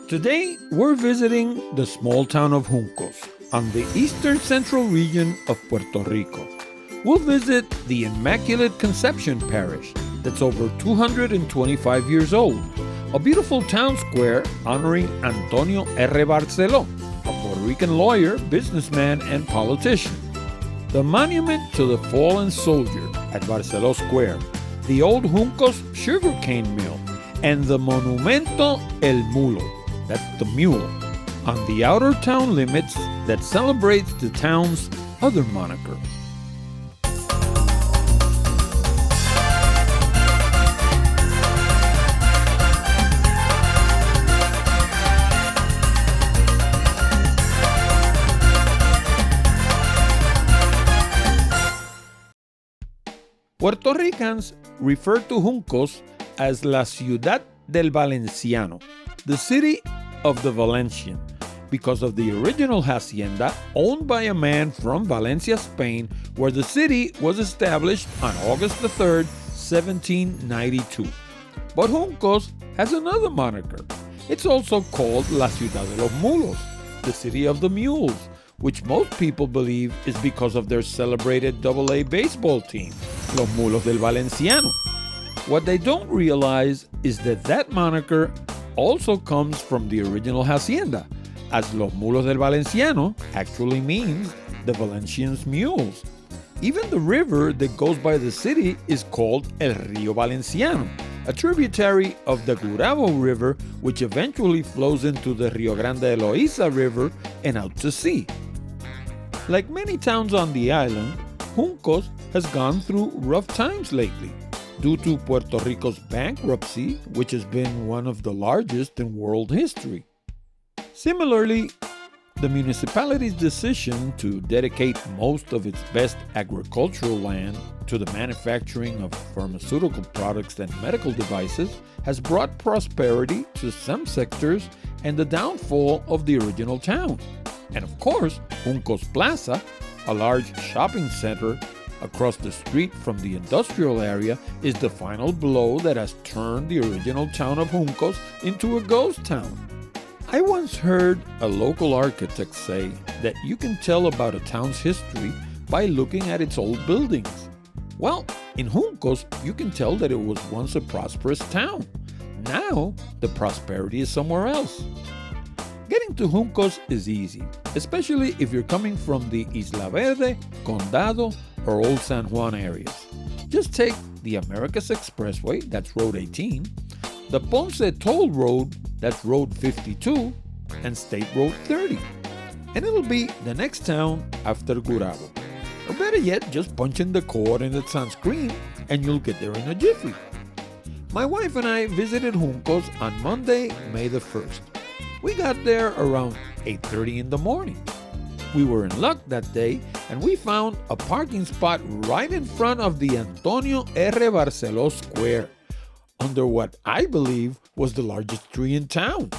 Today, we're visiting the small town of Juncos on the eastern central region of Puerto Rico. We'll visit the Immaculate Conception Parish that's over 225 years old, a beautiful town square honoring Antonio R. Barceló, a Puerto Rican lawyer, businessman, and politician. The monument to the fallen soldier at Barceló Square, the old Juncos sugarcane mill, and the Monumento Al Mulo, that's the mule, on the outer town limits that celebrates the town's other moniker. Puerto Ricans refer to Juncos as la ciudad del valenciano, the city of the Valencian, because of the original hacienda owned by a man from Valencia, Spain, where the city was established on August 3rd, 1792. But Juncos has another moniker. It's also called la ciudad de los mulos, the city of the mules, which most people believe is because of their celebrated AA baseball team, Los Mulos del Valenciano. What they don't realize is that moniker also comes from the original hacienda, as Los Mulos del Valenciano actually means the Valencians' mules. Even the river that goes by the city is called El Río Valenciano, a tributary of the Gurabo River, which eventually flows into the Rio Grande de Loíza River and out to sea. Like many towns on the island, Juncos has gone through rough times lately due to Puerto Rico's bankruptcy, which has been one of the largest in world history. Similarly, the municipality's decision to dedicate most of its best agricultural land to the manufacturing of pharmaceutical products and medical devices has brought prosperity to some sectors and the downfall of the original town. And of course, Juncos Plaza, a large shopping center across the street from the industrial area, is the final blow that has turned the original town of Juncos into a ghost town. I once heard a local architect say that you can tell about a town's history by looking at its old buildings. Well, in Juncos, you can tell that it was once a prosperous town. Now, the prosperity is somewhere else. Getting to Juncos is easy, especially if you're coming from the Isla Verde, Condado, or Old San Juan areas. Just take the Americas Expressway, that's Road 18, the Ponce Toll Road, that's Road 52, and State Road 30. And it'll be the next town after Gurabo. Or better yet, just punch in the coordinates on screen and you'll get there in a jiffy. My wife and I visited Juncos on Monday, May the 1st. We got there around 8:30 in the morning. We were in luck that day and we found a parking spot right in front of the Antonio R. Barceló Square, under what I believe was the largest tree in town.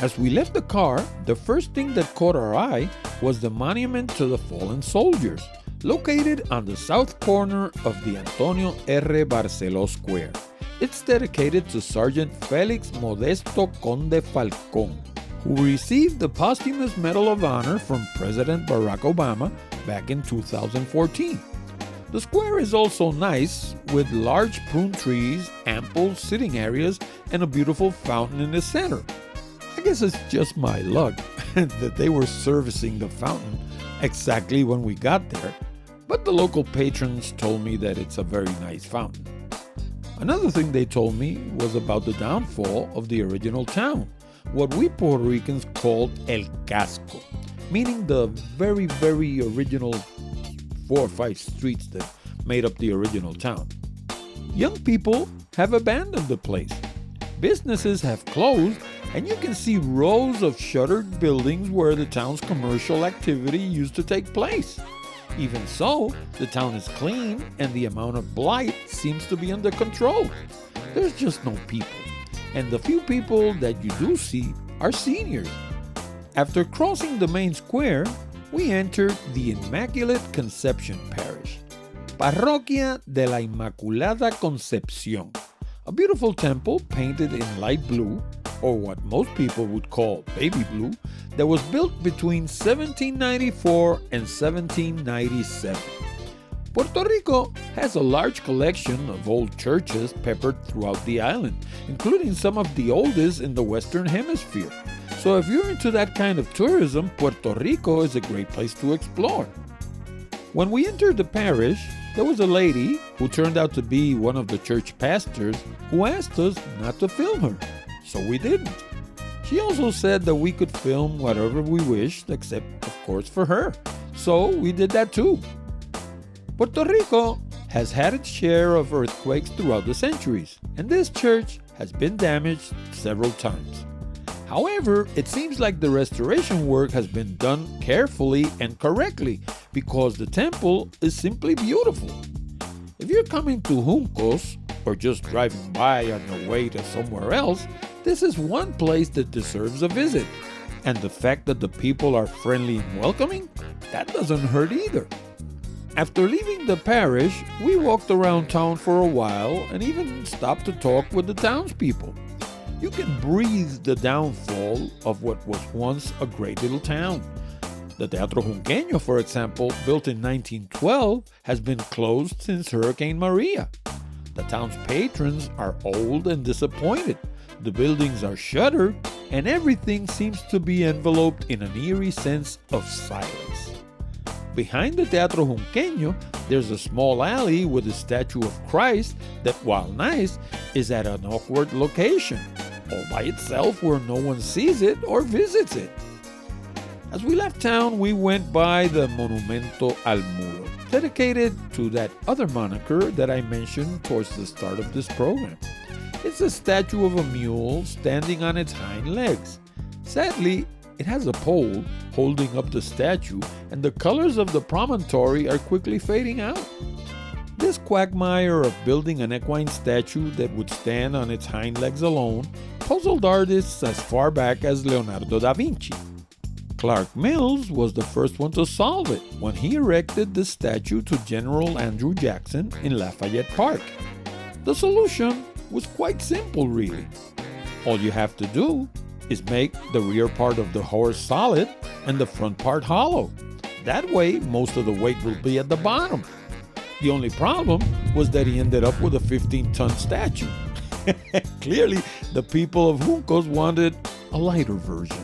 As we left the car, the first thing that caught our eye was the monument to the fallen soldiers, located on the south corner of the Antonio R. Barceló Square. It's dedicated to Sergeant Felix Modesto Conde Falcón, who received the posthumous Medal of Honor from President Barack Obama back in 2014. The square is also nice, with large prune trees, ample sitting areas, and a beautiful fountain in the center. I guess it's just my luck that they were servicing the fountain exactly when we got there, but the local patrons told me that it's a very nice fountain. Another thing they told me was about the downfall of the original town, what we Puerto Ricans called El Casco, meaning the very, very original 4 or 5 streets that made up the original town. Young people have abandoned the place. Businesses have closed, and you can see rows of shuttered buildings where the town's commercial activity used to take place. Even so, the town is clean and the amount of blight seems to be under control. There's just no people, and the few people that you do see are seniors. After crossing the main square, we entered the Immaculate Conception Parish, Parroquia de la Inmaculada Concepción, a beautiful temple painted in light blue or what most people would call baby blue, that was built between 1794 and 1797. Puerto Rico has a large collection of old churches peppered throughout the island, including some of the oldest in the Western Hemisphere. So if you're into that kind of tourism, Puerto Rico is a great place to explore. When we entered the parish, there was a lady who turned out to be one of the church pastors who asked us not to film her, so we didn't. She also said that we could film whatever we wished, except of course for her, so we did that too. Puerto Rico has had its share of earthquakes throughout the centuries, and this church has been damaged several times. However, it seems like the restoration work has been done carefully and correctly because the temple is simply beautiful. If you're coming to Juncos or just driving by on your way to somewhere else, this is one place that deserves a visit. And the fact that the people are friendly and welcoming, that doesn't hurt either. After leaving the parish, we walked around town for a while and even stopped to talk with the townspeople. You can breathe the downfall of what was once a great little town. The Teatro Junqueño, for example, built in 1912, has been closed since Hurricane Maria. The town's patrons are old and disappointed. The buildings are shuttered, and everything seems to be enveloped in an eerie sense of silence. Behind the Teatro Junqueño, there's a small alley with a statue of Christ that, while nice, is at an awkward location, all by itself where no one sees it or visits it. As we left town, we went by the Monumento Al Mulo, dedicated to that other moniker that I mentioned towards the start of this program. It's a statue of a mule standing on its hind legs. Sadly, it has a pole holding up the statue, and the colors of the promontory are quickly fading out. This quagmire of building an equine statue that would stand on its hind legs alone puzzled artists as far back as Leonardo da Vinci. Clark Mills was the first one to solve it when he erected the statue to General Andrew Jackson in Lafayette Park. The solution was quite simple, really. All you have to do is make the rear part of the horse solid and the front part hollow. That way, most of the weight will be at the bottom. The only problem was that he ended up with a 15-ton statue. Clearly, the people of Juncos wanted a lighter version.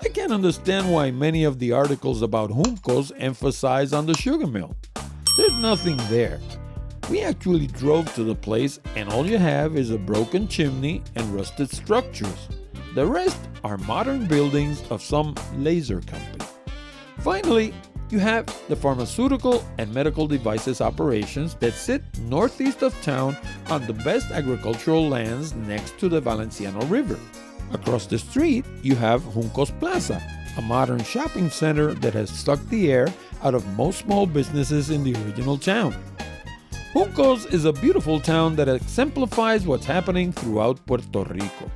I can understand why many of the articles about Juncos emphasize on the sugar mill. There's nothing there. We actually drove to the place, and all you have is a broken chimney and rusted structures. The rest are modern buildings of some laser company. Finally, you have the pharmaceutical and medical devices operations that sit northeast of town on the best agricultural lands next to the Valenciano River. Across the street, you have Juncos Plaza, a modern shopping center that has sucked the air out of most small businesses in the original town. Juncos is a beautiful town that exemplifies what's happening throughout Puerto Rico.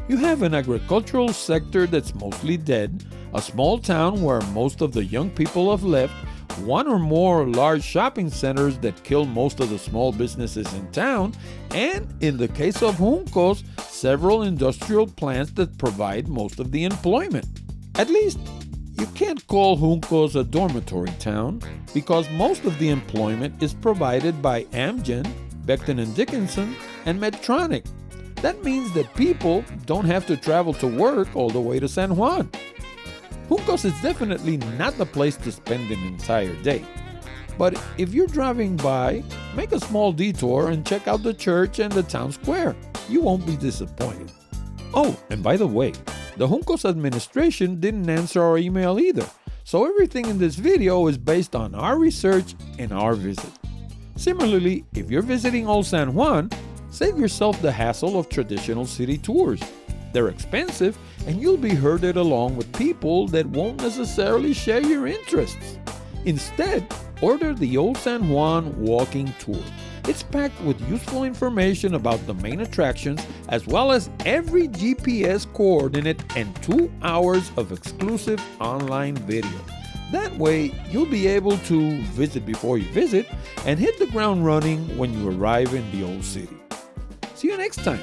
You have an agricultural sector that's mostly dead, a small town where most of the young people have left, one or more large shopping centers that kill most of the small businesses in town, and in the case of Juncos, several industrial plants that provide most of the employment. At least, you can't call Juncos a dormitory town because most of the employment is provided by Amgen, Becton & Dickinson, and Medtronic. That means that people don't have to travel to work all the way to San Juan. Juncos is definitely not the place to spend an entire day. But if you're driving by, make a small detour and check out the church and the town square. You won't be disappointed. Oh, and by the way, the Juncos administration didn't answer our email either, so everything in this video is based on our research and our visit. Similarly, if you're visiting Old San Juan, save yourself the hassle of traditional city tours. They're expensive, and you'll be herded along with people that won't necessarily share your interests. Instead, order the Old San Juan walking tour. It's packed with useful information about the main attractions, as well as every GPS coordinate and 2 hours of exclusive online video. That way, you'll be able to visit before you visit and hit the ground running when you arrive in the old city. See you next time.